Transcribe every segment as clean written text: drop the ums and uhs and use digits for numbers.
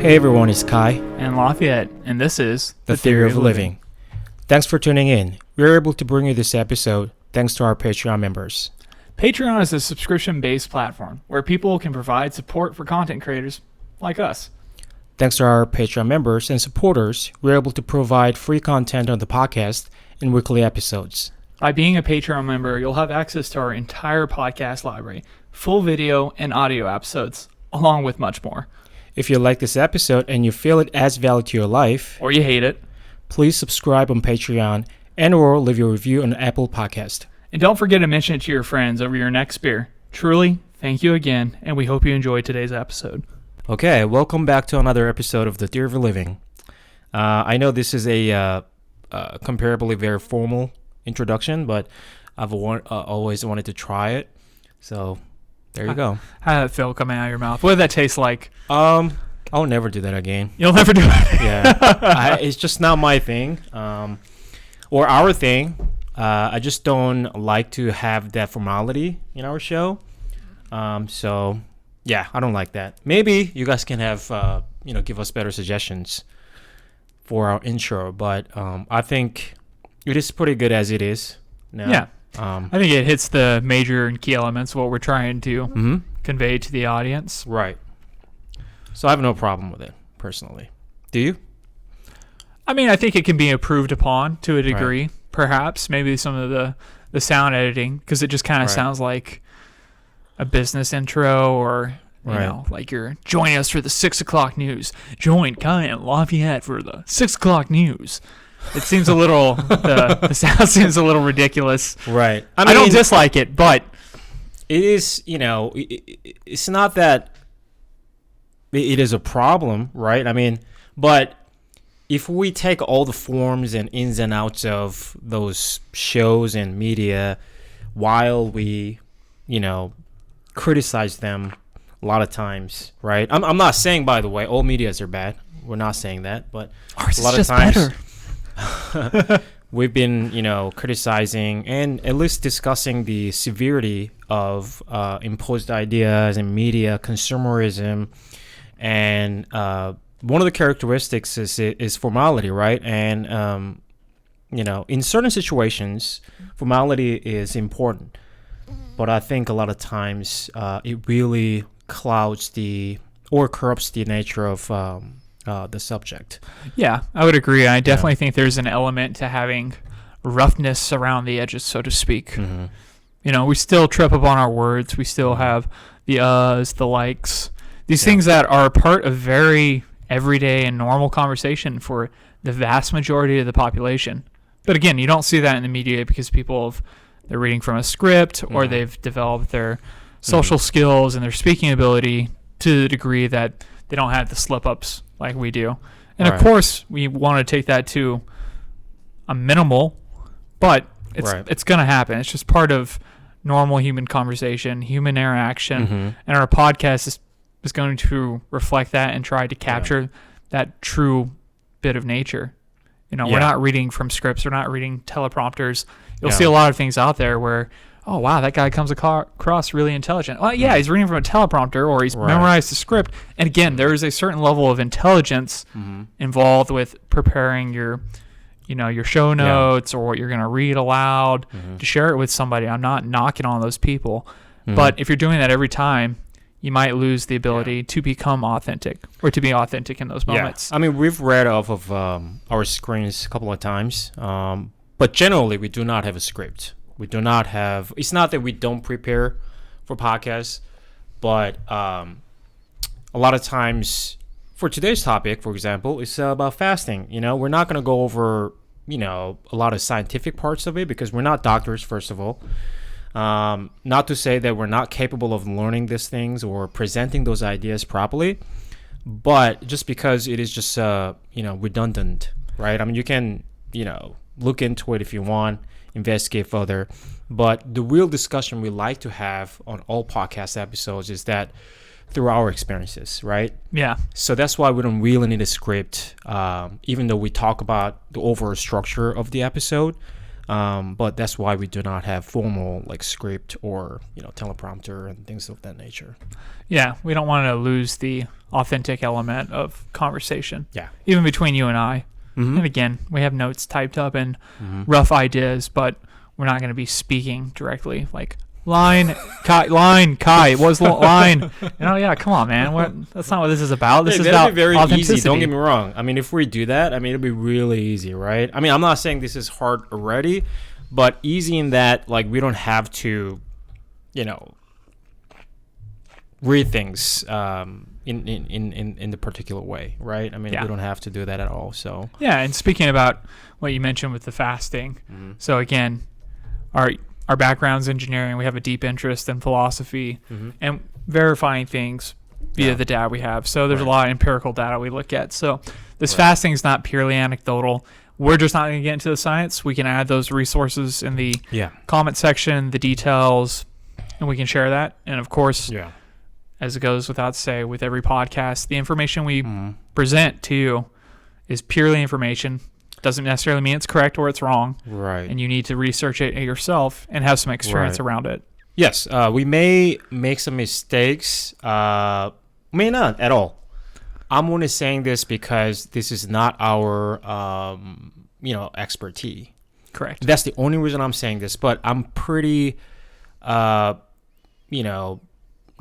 Hey everyone, it's Kai and Lafayette, and this is The Theory of Living. Thanks for tuning in. We're able to bring you this episode thanks to our Patreon members. Patreon is a subscription-based platform where people can provide support for content creators like us. Thanks to our Patreon members and supporters, we're able to provide free content on the podcast and weekly episodes. By being a Patreon member, you'll have access to our entire podcast library, full video and audio episodes, along with much more. If you like this episode and you feel it adds value to your life, or you hate it, please subscribe on Patreon and or leave your review on Apple Podcast. And don't forget to mention it to your friends over your next beer. Truly, thank you again, and we hope you enjoyed today's episode. Okay, welcome back to another episode of The Theory of Living. I know this is a comparably very formal introduction, but I've always wanted to try it, so there you go. How did that feel coming out of your mouth? What did that taste like? I'll never do that again. You'll never do it? Yeah. It's just not my thing, or our thing. I just don't like to have that formality in our show. So, yeah, I don't like that. Maybe you guys can have, give us better suggestions for our intro, but I think it is pretty good as it is now. Yeah. I think it hits the major and key elements of what we're trying to convey to the audience. Right. So I have no problem with it, personally. Do you? I mean, I think it can be improved upon to a degree, Right. perhaps. Maybe some of the sound editing, because it just kind of Right. sounds like a business intro or, you Right. know, like you're joining us for the 6 o'clock news. Join Kai and Lafayette for the 6 o'clock news. It seems a little, the sound seems a little ridiculous. Right. I don't dislike it, but it is, it's not that it is a problem, right? I mean, but if we take all the forms and ins and outs of those shows and media while we, criticize them a lot of times, right? I'm not saying, by the way, all medias are bad. We're not saying that, but ours a lot is of just times better. we've been, criticizing and at least discussing the severity of imposed ideas and media consumerism. And one of the characteristics is formality, right? And, in certain situations, formality is important. But I think a lot of times it really clouds or corrupts the nature of the subject. Yeah, I would agree. I definitely think there's an element to having roughness around the edges, so to speak. Mm-hmm. We still trip up on our words. We still have the uhs, the likes. These things that are part of very everyday and normal conversation for the vast majority of the population. But again, you don't see that in the media because they're reading from a script or they've developed their social skills and their speaking ability to the degree that they don't have the slip-ups like we do. And of course, we want to take that to a minimal, but it's going to happen. It's just part of normal human conversation, human interaction, and our podcast is going to reflect that and try to capture that true bit of nature. We're not reading from scripts. We're not reading teleprompters. You'll see a lot of things out there where, oh, wow, that guy comes across really intelligent. Well, yeah, he's reading from a teleprompter or he's memorized the script. And again, there is a certain level of intelligence involved with preparing your show notes or what you're going to read aloud to share it with somebody. I'm not knocking on those people. But if you're doing that every time, you might lose the ability to become authentic or to be authentic in those moments. Yeah. I mean, we've read off of our screens a couple of times, but generally we do not have a script. We do not have, it's not that we don't prepare for podcasts, but a lot of times for today's topic, for example, it's about fasting. We're not going to go over, a lot of scientific parts of it because we're not doctors, first of all. Not to say that we're not capable of learning these things or presenting those ideas properly, but just because it is just, redundant, right? I mean, you can, look into it if you want, investigate further. But the real discussion we like to have on all podcast episodes is that through our experiences, right? Yeah. So that's why we don't really need a script, even though we talk about the overall structure of the episode. But that's why we do not have formal like script or teleprompter and things of that nature. Yeah, we don't want to lose the authentic element of conversation. Yeah. Even between you and I. Mm-hmm. And again, we have notes typed up and Mm-hmm. rough ideas, but we're not going to be speaking directly like line, Kai. It was line. Yeah, come on, man. That's not what this is about. This is that'd about be very authenticity. easy. Don't get me wrong. I mean, if we do that, I mean, it'll be really easy, right? I mean, I'm not saying this is hard already, but easy in that, like, we don't have to, read things in the particular way, right? I mean, we don't have to do that at all. So yeah, and speaking about what you mentioned with the fasting, so again, our background's engineering. We have a deep interest in philosophy and verifying things via the data we have. So there's a lot of empirical data we look at. So this fasting is not purely anecdotal. We're just not going to get into the science. We can add those resources in the comment section, the details, and we can share that. And of course, as it goes without say with every podcast, the information we present to you is purely information. Doesn't necessarily mean it's correct or it's wrong. Right. And you need to research it yourself and have some experience around it. Yes, we may make some mistakes, may not at all. I'm only saying this because this is not our, expertise. Correct. That's the only reason I'm saying this, but I'm pretty,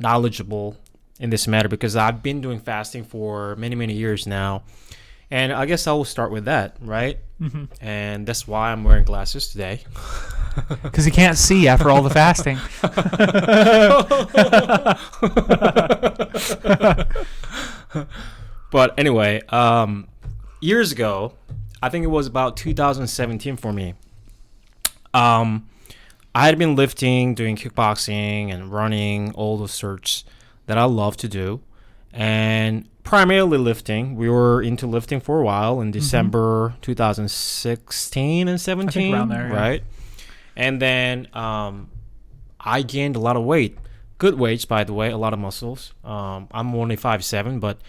knowledgeable in this matter because I've been doing fasting for many, many years now. And I guess I will start with that, right? Mm-hmm. And that's why I'm wearing glasses today. Because you can't see after all the fasting. But anyway, years ago, I think it was about 2017 for me. I had been lifting, doing kickboxing and running, all those sorts that I love to do. And primarily lifting. We were into lifting for a while in December 2016 and 17, I think around there, right? And then I gained a lot of weight. Good weights, by the way, a lot of muscles. I'm only 5'7", but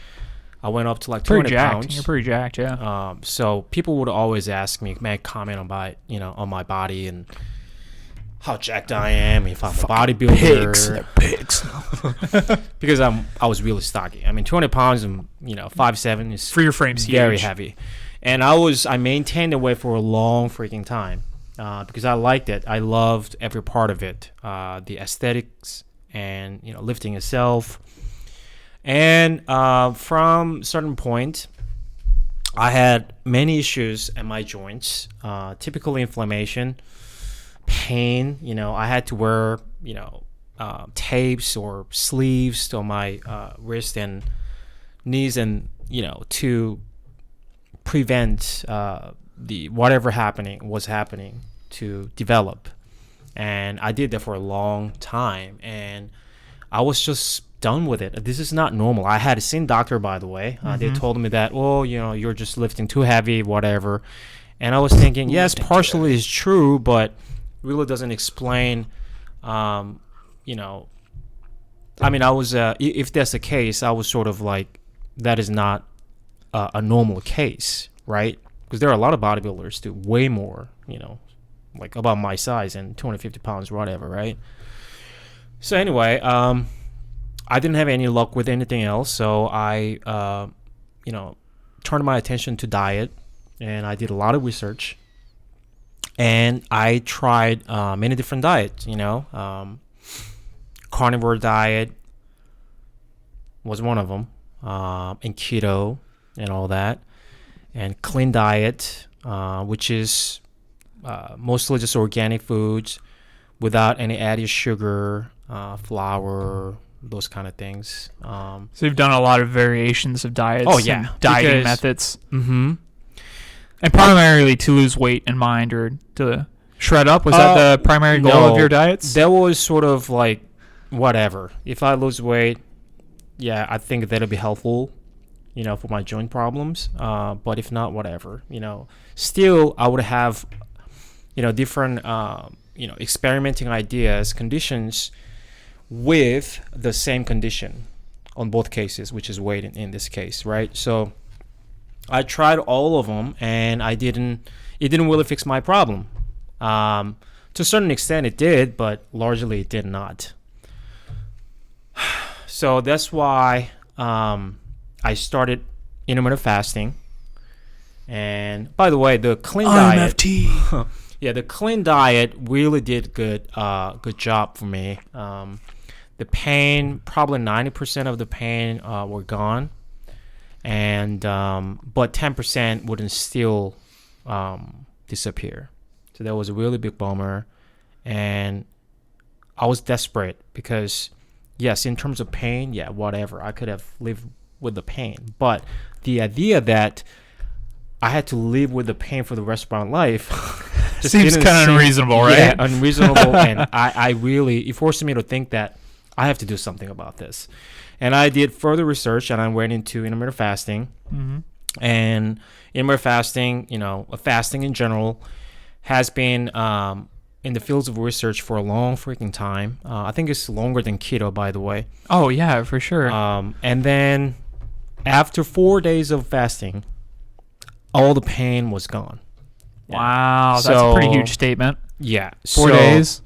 I went up to like 200 pounds. You're pretty jacked, yeah. So people would always ask me, make comment on my body and how jacked I am, if I'm a bodybuilder. Pigs. Because I was really stocky. I mean, 200 pounds and 5'7" is for your frame's very huge. heavy. And I maintained the weight for a long freaking time because I liked it. I loved every part of it, the aesthetics and lifting itself. And from a certain point, I had many issues at my joints, typically inflammation, pain. I had to wear tapes or sleeves on my wrist and knees, and to prevent the whatever was happening to develop. And I did that for a long time, and I was just done with it. This is not normal. I had a seen doctor, by the way. They told me that, you're just lifting too heavy, whatever. And I was thinking, yes, partially is true, but really doesn't explain, I mean, I was, if that's the case, I was sort of like, that is not a normal case, right? Because there are a lot of bodybuilders do way more, like about my size and 250 pounds, whatever, right? So anyway, I didn't have any luck with anything else, so I, turned my attention to diet, and I did a lot of research. And I tried many different diets, carnivore diet was one of them, and keto and all that, and clean diet, which is mostly just organic foods without any added sugar, flour, those kind of things. So you've done a lot of variations of diets. Oh yeah, and dieting methods. Mm-hmm. And primarily to lose weight in mind or to shred up? Was that the primary goal of your diets? That was sort of like whatever. If I lose weight, yeah, I think that'll be helpful, for my joint problems. But if not, whatever. Still, I would have, different, experimenting ideas, conditions with the same condition on both cases, which is weight in this case, right? So I tried all of them, and it didn't really fix my problem. To a certain extent, it did, but largely it did not. So that's why I started intermittent fasting. And by the way, the clean diet, the clean diet really did good job for me. The pain, probably 90% of the pain were gone, and but 10% wouldn't still disappear. So that was a really big bummer, and I was desperate because, yes, in terms of pain, yeah, whatever, I could have lived with the pain, but the idea that I had to live with the pain for the rest of my life just seems kind of unreasonable, right? Yeah, unreasonable, and I really, it forced me to think that I have to do something about this. And I did further research, and I went into intermittent fasting. Mm-hmm. And intermittent fasting, fasting in general, has been in the fields of research for a long freaking time. I think it's longer than keto, by the way. Oh, yeah, for sure. And then after 4 days of fasting, all the pain was gone. Wow, that's a pretty huge statement. Yeah. 4 days.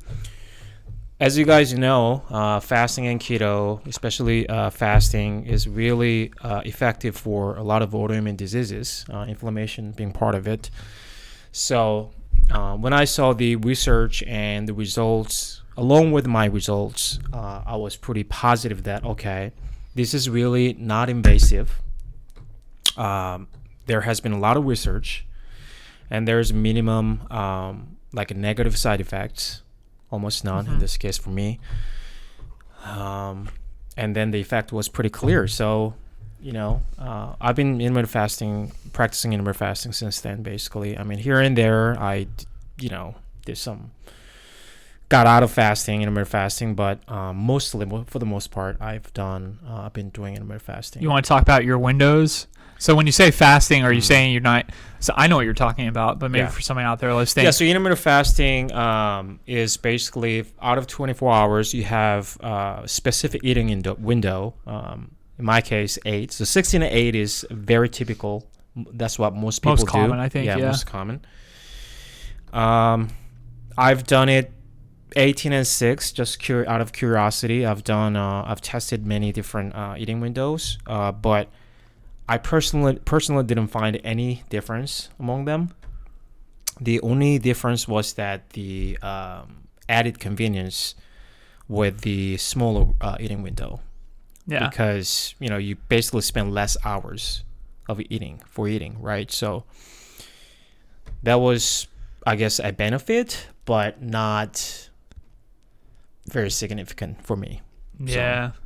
As you guys know, fasting and keto, especially fasting, is really effective for a lot of autoimmune diseases, inflammation being part of it. So when I saw the research and the results, along with my results, I was pretty positive that, okay, this is really not invasive. There has been a lot of research, and there's minimum like negative side effects, almost none in this case for me. And then the effect was pretty clear. So, I've been practicing intermittent fasting since then, basically. I mean, here and there, I, did some, got out of intermittent fasting, but mostly, for the most part, I've been doing intermittent fasting. You want to talk about your windows? So when you say fasting, are you saying you're not? So I know what you're talking about, but maybe for somebody out there listening. Yeah. So intermittent fasting is basically out of 24 hours, you have a specific eating window. In my case, 8. So 16 to 8 is very typical. That's what most people do. Most common, I think. Yeah, most common. I've done it 18 and 6 just out of curiosity. I've tested many different eating windows, but I personally didn't find any difference among them. The only difference was that the added convenience with the smaller eating window. Yeah. Because, you basically spend less hours of eating, right? So that was, I guess, a benefit, but not very significant for me. Yeah. So.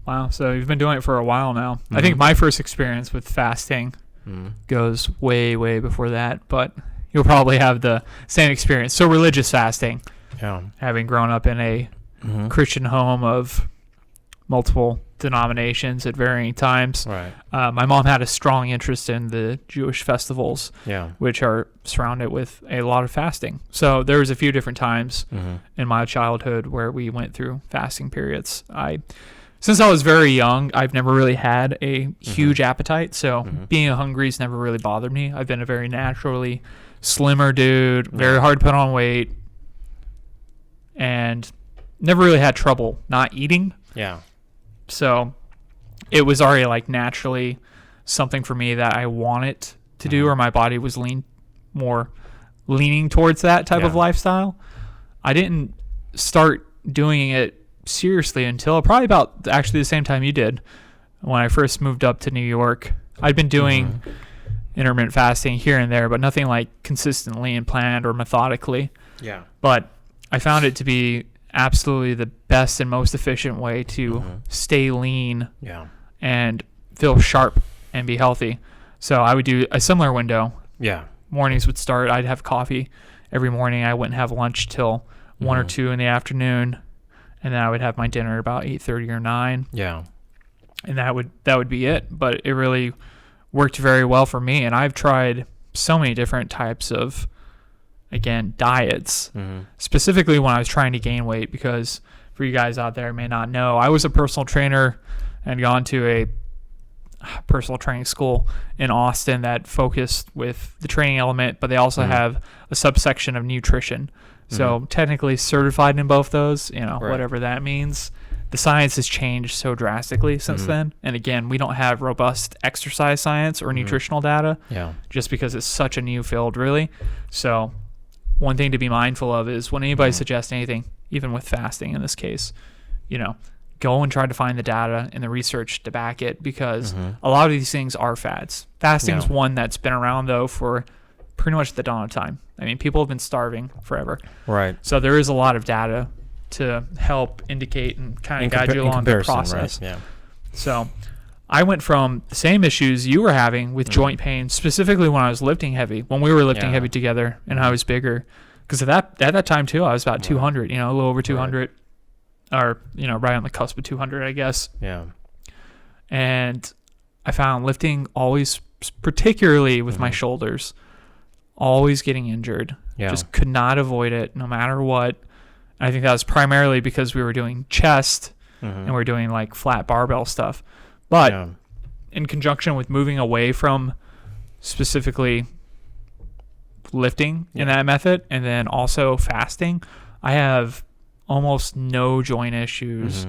Wow, so you've been doing it for a while now. I think my first experience with fasting goes way, way before that, but you'll probably have the same experience. So religious fasting, having grown up in a Christian home of multiple denominations at varying times. Right. My mom had a strong interest in the Jewish festivals, which are surrounded with a lot of fasting. So there was a few different times in my childhood where we went through fasting periods. Since I was very young, I've never really had a huge appetite, so being hungry has never really bothered me. I've been a very naturally slimmer dude, very hard to put on weight, and never really had trouble not eating. Yeah. So it was already like naturally something for me that I wanted to do, or my body was leaning towards that type of lifestyle. I didn't start doing it seriously until probably about actually the same time you did, when I first moved up to New York. I'd been doing intermittent fasting here and there, but nothing like consistently and planned or methodically. Yeah. But I found it to be absolutely the best and most efficient way to stay lean and feel sharp and be healthy. So I would do a similar window. Yeah. Mornings would start. I'd have coffee every morning. I wouldn't have lunch till 1 or 2 in the afternoon. And then I would have my dinner about 8:30 or 9. Yeah. And that would be it. But it really worked very well for me. And I've tried so many different types of, again, diets, specifically when I was trying to gain weight, because for you guys out there who may not know, I was a personal trainer and gone to personal training school in Austin that focused with the training element, but they also have a subsection of nutrition. So technically certified in both those, whatever that means. The science has changed so drastically since then. And again, we don't have robust exercise science or nutritional data just because it's such a new field, really. So one thing to be mindful of is when anybody suggests anything, even with fasting in this case, go and try to find the data and the research to back it, because a lot of these things are fads. Fasting's one that's been around, though, for pretty much the dawn of time. I mean, people have been starving forever. Right. So there is a lot of data to help indicate and kind of guide you along the process. Right? Yeah. So I went from the same issues you were having with joint pain, specifically when I was lifting heavy, when we were lifting heavy together and I was bigger. Because at that time, too, I was about 200, a little over 200. Or, right on the cusp of 200, I guess. Yeah. And I found lifting always, particularly with my shoulders, always getting injured. Yeah. Just could not avoid it no matter what. I think that was primarily because we were doing chest and we were doing like flat barbell stuff. But in conjunction with moving away from specifically lifting in that method and then also fasting, I have almost no joint issues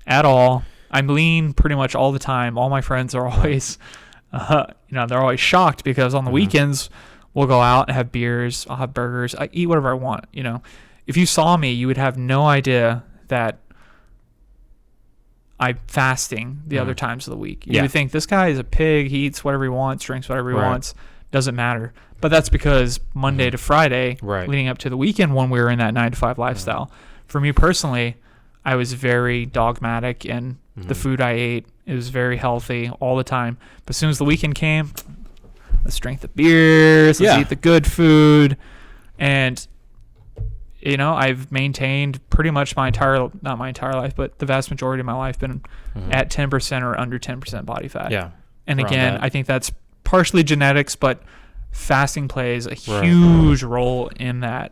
at all. I'm lean pretty much all the time. All my friends are always, they're always shocked because on the weekends we'll go out and have beers. I'll have burgers. I eat whatever I want. If you saw me, you would have no idea that I'm fasting the other times of the week. You would think this guy is a pig. He eats whatever he wants, drinks whatever he wants. Doesn't matter. But that's because Monday to Friday, leading up to the weekend when we were in that 9-to-5 lifestyle. For me personally, I was very dogmatic in the food I ate. It was very healthy all the time. But as soon as the weekend came, let's drink the beers, let's eat the good food. And, I've maintained pretty much not my entire life, but the vast majority of my life been at 10% or under 10% body fat. Yeah. And again, I think that's partially genetics, but fasting plays a huge role in that.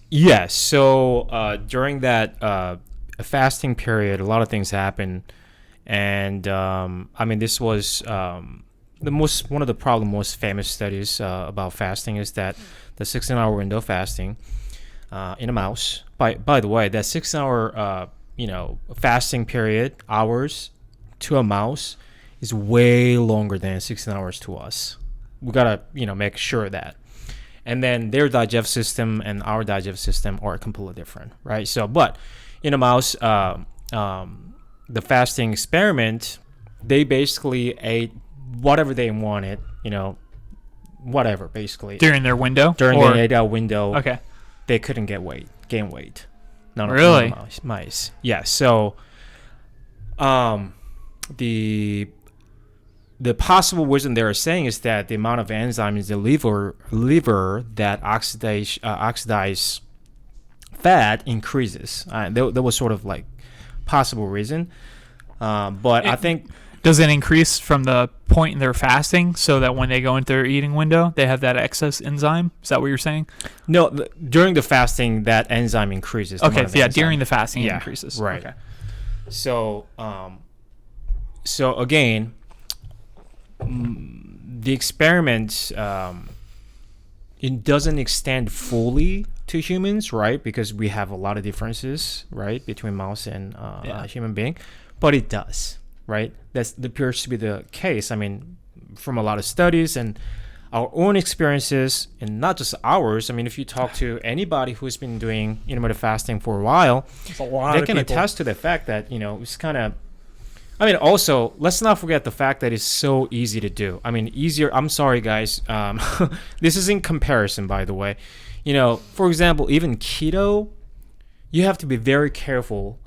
Yes. So during that fasting period, a lot of things happen, and this was one of the most famous studies about fasting is that the 16-hour window of fasting in a mouse. By the way, that 16-hour fasting period hours to a mouse is way longer than 16 hours to us. We gotta make sure of that. And then their digestive system and our digestive system are completely different, right? So, but in a mouse, the fasting experiment, they basically ate whatever they wanted, whatever, basically. During their window? During the 8-hour window, okay. They couldn't gain weight. None really? Of the mice. Yeah, so the possible reason they are saying is that the amount of enzymes in the liver that oxidize fat increases. That was sort of like possible reason. But I think... Does it increase from the point in their fasting so that when they go into their eating window, they have that excess enzyme? Is that what you're saying? No, during the fasting, that enzyme increases. Okay, yeah, during the fasting, it increases. Right. Okay. So again... the experiment it doesn't extend fully to humans, right? Because we have a lot of differences, right, between mouse and human being, but it does, right? That appears to be the case. I mean, from a lot of studies and our own experiences, and not just ours. I mean, if you talk to anybody who's been doing intermittent fasting for a while, they can attest to the fact that it's kind of. I mean, also, let's not forget the fact that it's so easy to do. I mean, easier. I'm sorry, guys. This is in comparison, by the way. For example, even keto, you have to be very careful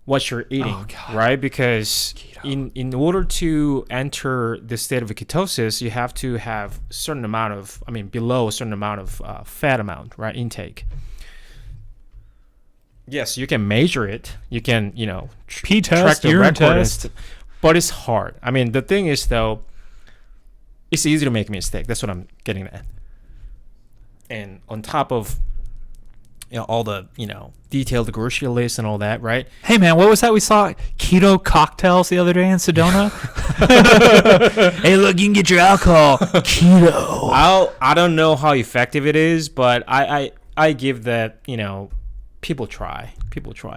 what you're eating, right? Because in order to enter the state of ketosis, you have to have a certain amount of, below a certain amount of fat amount, right, intake. Yes, you can measure it. You can, P-test, urine test. But it's hard. I mean, the thing is, though, it's easy to make a mistake. That's what I'm getting at. And on top of all the detailed grocery list and all that, right? Hey man, what was that we saw? Keto cocktails the other day in Sedona. Hey, look, you can get your alcohol keto. I don't know how effective it is, but I give that, people try.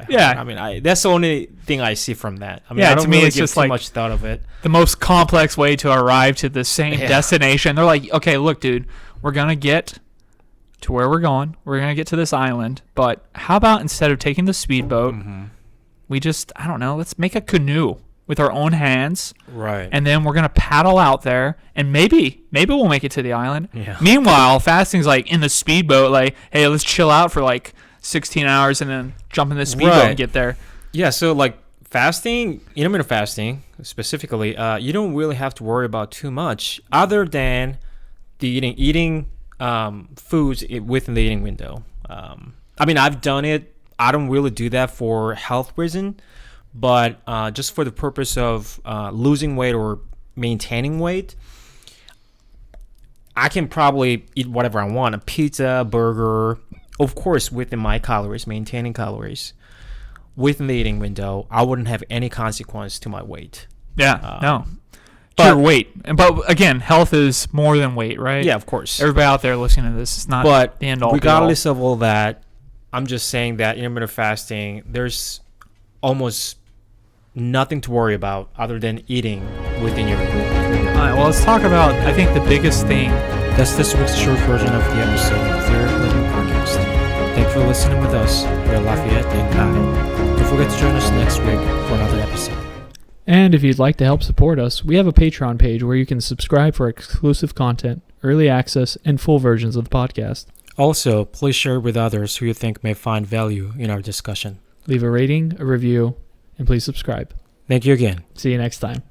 Yeah. I mean, that's the only thing I see from that. I mean, Yeah, I don't to me, really it's give just too like much thought of it. the most complex way to arrive to the same Yeah. destination. They're like, okay, look, dude, we're gonna get to where we're going. We're gonna get to this island, but how about instead of taking the speedboat, we just, I don't know, let's make a canoe with our own hands, Right. and then we're gonna paddle out there, and maybe we'll make it to the island. Yeah. Meanwhile, fasting's like in the speedboat, like, hey, let's chill out for like 16 hours and then jump in the speedboat Right. and get there. Yeah, so like fasting, intermittent fasting specifically, you don't really have to worry about too much other than the eating foods within the eating window. I mean, I've done it. I don't really do that for health reason, but just for the purpose of losing weight or maintaining weight, I can probably eat whatever I want, a pizza, burger, of course, within my calories, maintaining calories. Within the eating window, I wouldn't have any consequence to my weight. Yeah, no. but- Pure weight. But again, health is more than weight, right? Yeah, of course. Everybody out there listening to this is not But the end all. regardless of all that, I'm just saying that intermittent fasting, there's almost nothing to worry about other than eating within your window. All right, well, let's talk about, I think, the biggest thing. That's this week's short version of the episode of the Third Living Podcast. Thank you for listening with us. We're Lafayette and Kai. Don't forget to join us next week for another episode. And if you'd like to help support us, we have a Patreon page where you can subscribe for exclusive content, early access, and full versions of the podcast. Also, please share with others who you think may find value in our discussion. Leave a rating, a review, and please subscribe. Thank you again. See you next time.